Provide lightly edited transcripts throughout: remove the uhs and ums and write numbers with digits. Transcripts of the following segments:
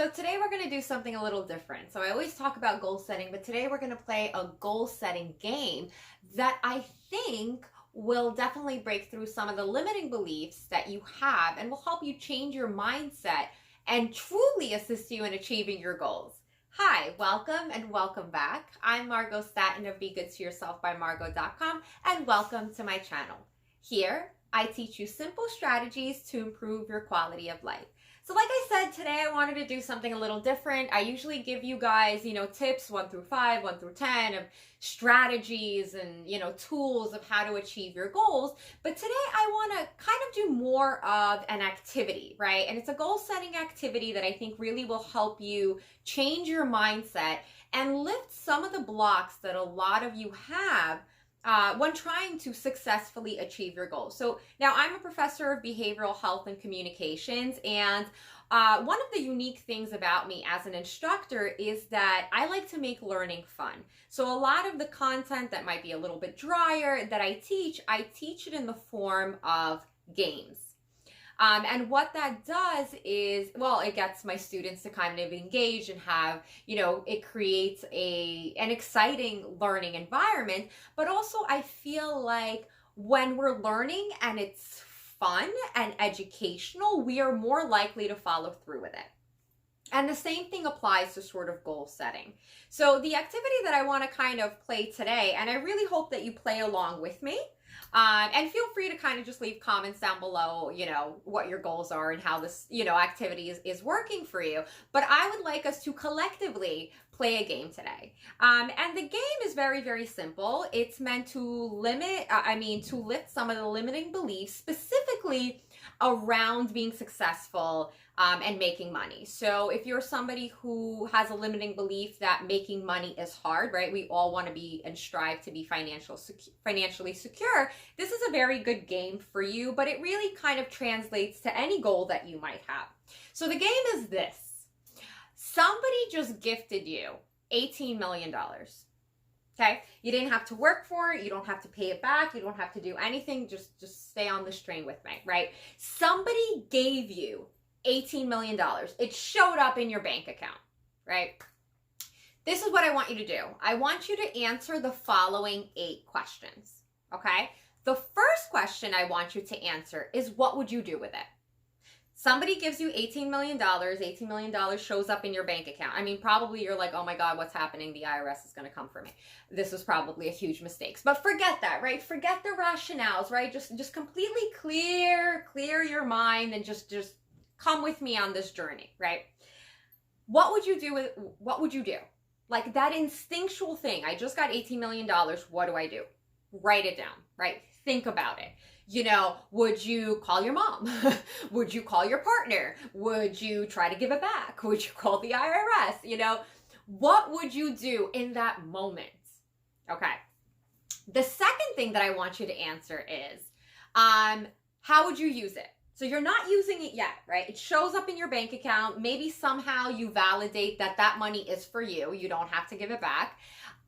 So today we're going to do something a little different. So I always talk about goal setting, but today we're going to play a goal setting game that I think will definitely break through some of the limiting beliefs that you have and will help you change your mindset and truly assist you in achieving your goals. Hi, welcome and welcome back. I'm Margo Staten of Be Good to Yourself by Margo.com, and welcome to my channel. Here, I teach you simple strategies to improve your quality of life. So like I said, today I wanted to do something a little different. I usually give you guys, tips 1 through 5, 1 through 10 of strategies and, tools of how to achieve your goals. But today I want to kind of do more of an activity, right? And it's a goal setting activity that I think really will help you change your mindset and lift some of the blocks that a lot of you have when trying to successfully achieve your goals. So now I'm a professor of behavioral health and communications, and one of the unique things about me as an instructor is that I like to make learning fun. So a lot of the content that might be a little bit drier that I teach it in the form of games. And what that does is, well, it gets my students to kind of engage and have, it creates an exciting learning environment. But also I feel like when we're learning and it's fun and educational, we are more likely to follow through with it. And the same thing applies to sort of goal setting. So the activity that I want to kind of play today, and I really hope that you play along with me, and feel free to kind of just leave comments down below, what your goals are and how this, activity is working for you. But I would like us to collectively play a game today. And the game is very, very simple. It's meant to lift some of the limiting beliefs, specifically around being successful and making money. So if you're somebody who has a limiting belief that making money is hard, right? We all want to be and strive to be financially secure. This is a very good game for you, but it really kind of translates to any goal that you might have. So the game is this. Somebody just gifted you $18 million. Okay, you didn't have to work for it. You don't have to pay it back. You don't have to do anything. Just stay on this train with me, right? Somebody gave you $18 million. It showed up in your bank account, right? This is what I want you to do. I want you to answer the following 8 questions, okay? The first question I want you to answer is, what would you do with it? Somebody gives you $18 million. $18 million shows up in your bank account. I mean, probably you're like, oh my God, what's happening? The IRS is going to come for me. This was probably a huge mistake. But forget that, right? Forget the rationales, right? Just completely clear your mind and just come with me on this journey, right? What would you do what would you do? Like that instinctual thing. I just got $18 million. What do I do? Write it down, right? Think about it. Would you call your mom? Would you call your partner? Would you try to give it back? Would you call the IRS? What would you do in that moment? Okay. The second thing that I want you to answer is, how would you use it? So you're not using it yet, right? It shows up in your bank account. Maybe somehow you validate that money is for you. You don't have to give it back.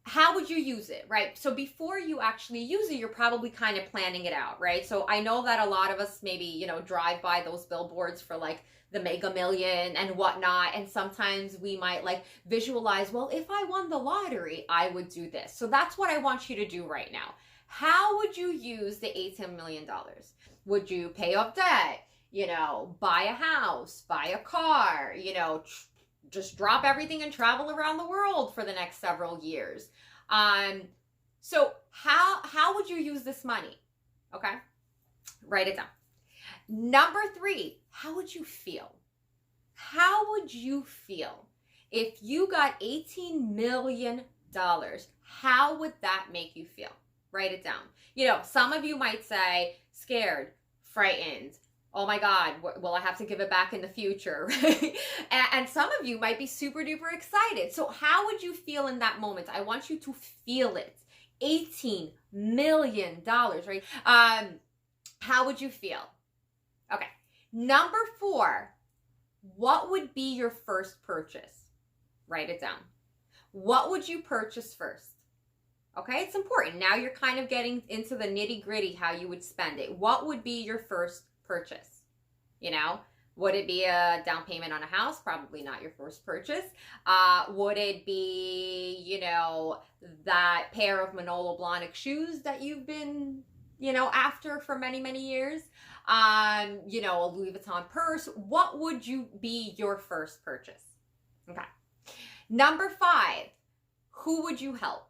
How would you use it, right? So before you actually use it, you're probably kind of planning it out, right? So I know that a lot of us maybe, drive by those billboards for like the Mega Million and whatnot. And sometimes we might like visualize, well, if I won the lottery, I would do this. So that's what I want you to do right now. How would you use the $18 million? Would you pay off debt? Buy a house, buy a car, just drop everything and travel around the world for the next several years. So how would you use this money? Okay, write it down. Number 3, how would you feel? How would you feel if you got $18 million? How would that make you feel? Write it down. Some of you might say scared, frightened. Oh my God, will I have to give it back in the future? And some of you might be super duper excited. So how would you feel in that moment? I want you to feel it. $18 million, right? How would you feel? Okay. Number 4, what would be your first purchase? Write it down. What would you purchase first? Okay, it's important. Now you're kind of getting into the nitty gritty how you would spend it. What would be your first purchase? Would it be a down payment on a house? Probably not your first purchase. Would it be, that pair of Manolo Blahnik shoes that you've been, after for many, many years? A Louis Vuitton purse? What would you be your first purchase? Okay. Number 5, who would you help?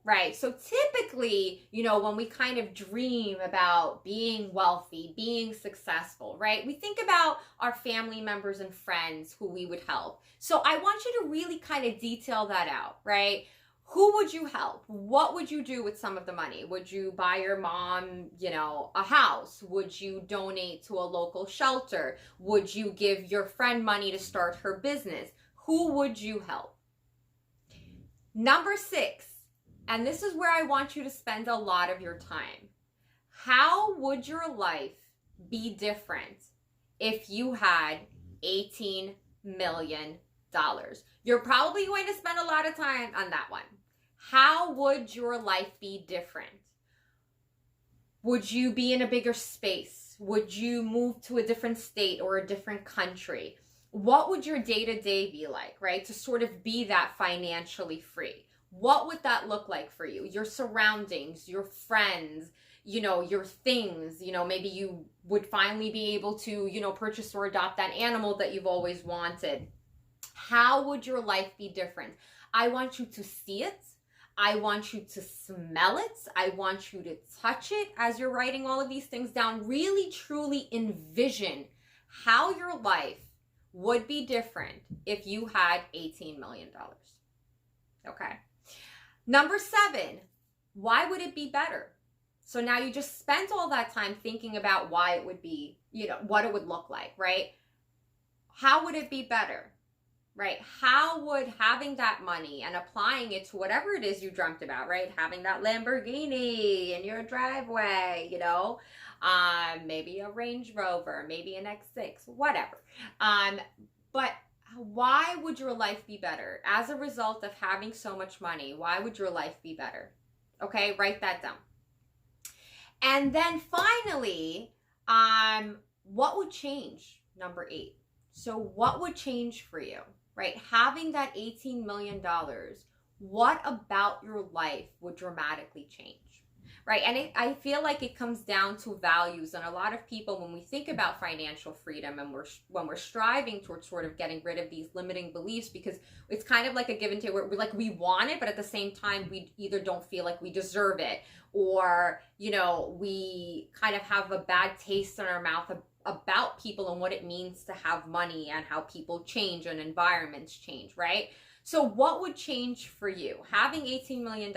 Right. So typically, when we kind of dream about being wealthy, being successful, right? We think about our family members and friends who we would help. So I want you to really kind of detail that out, right? Who would you help? What would you do with some of the money? Would you buy your mom, a house? Would you donate to a local shelter? Would you give your friend money to start her business? Who would you help? Number 6. And this is where I want you to spend a lot of your time. How would your life be different if you had $18 million? You're probably going to spend a lot of time on that one. How would your life be different? Would you be in a bigger space? Would you move to a different state or a different country? What would your day-to-day be like, right? To sort of be that financially free. What would that look like for you? Your surroundings, your friends, your things, maybe you would finally be able to, purchase or adopt that animal that you've always wanted. How would your life be different? I want you to see it. I want you to smell it. I want you to touch it as you're writing all of these things down. Really, truly envision how your life would be different if you had $18 million. Okay. Number 7, why would it be better? So now you just spent all that time thinking about why it would be, what it would look like, right? How would it be better, right? How would having that money and applying it to whatever it is you dreamt about, right? Having that Lamborghini in your driveway, maybe a Range Rover, maybe an X6, whatever. But why would your life be better? As a result of having so much money, why would your life be better? Okay, write that down. And then finally, what would change? Number 8. So what would change for you, right? Having that $18 million, what about your life would dramatically change? Right. And I feel like it comes down to values. And a lot of people, when we think about financial freedom and when we're striving towards sort of getting rid of these limiting beliefs, because it's kind of like a give and take where we want it, but at the same time, we either don't feel like we deserve it, or, we kind of have a bad taste in our mouth about people and what it means to have money and how people change and environments change, right? So what would change for you? Having $18 million,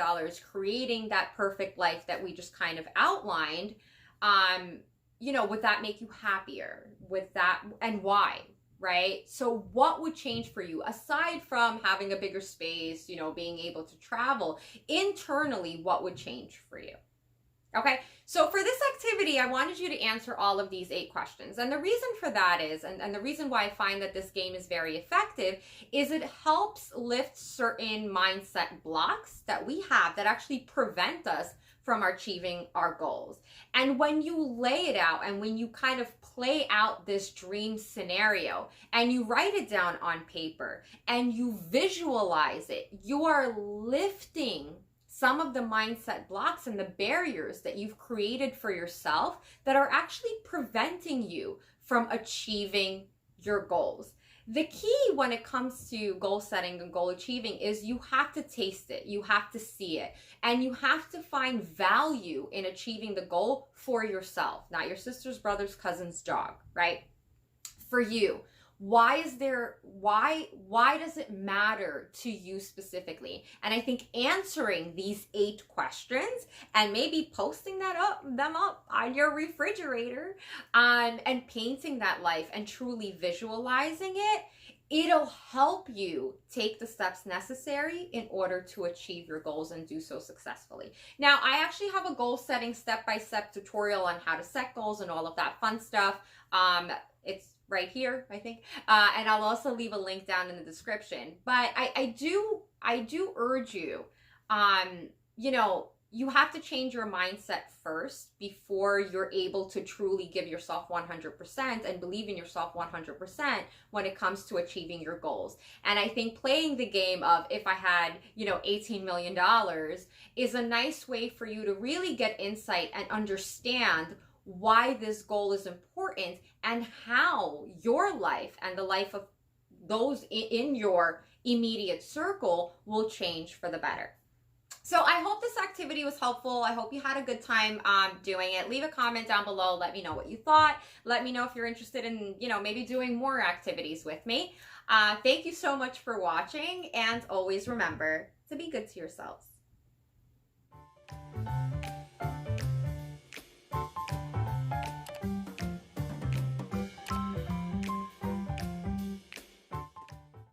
creating that perfect life that we just kind of outlined, would that make you happier? With that, and why, right? So what would change for you? Aside from having a bigger space, being able to travel, internally, what would change for you? Okay, so for this activity, I wanted you to answer all of these 8 questions. And the reason for that is, and the reason why I find that this game is very effective, is it helps lift certain mindset blocks that we have that actually prevent us from achieving our goals. And when you lay it out and when you kind of play out this dream scenario and you write it down on paper and you visualize it, you are lifting some of the mindset blocks and the barriers that you've created for yourself that are actually preventing you from achieving your goals. The key when it comes to goal setting and goal achieving is you have to taste it, you have to see it, and you have to find value in achieving the goal for yourself, not your sister's, brother's, cousin's dog, right? For you. Why does it matter to you specifically? And I think answering these 8 questions and maybe posting them up on your refrigerator, and painting that life and truly visualizing it, it'll help you take the steps necessary in order to achieve your goals and do so successfully. Now, I actually have a goal setting step-by-step tutorial on how to set goals and all of that fun stuff. It's right here, I think. And I'll also leave a link down in the description. But I do urge you, you have to change your mindset first before you're able to truly give yourself 100% and believe in yourself 100% when it comes to achieving your goals. And I think playing the game of if I had, $18 million is a nice way for you to really get insight and understand why this goal is important and how your life and the life of those in your immediate circle will change for the better. So I hope this activity was helpful. I hope you had a good time doing it. Leave a comment down below. Let me know what you thought. Let me know if you're interested in, maybe doing more activities with me. Thank you so much for watching, and always remember to be good to yourselves.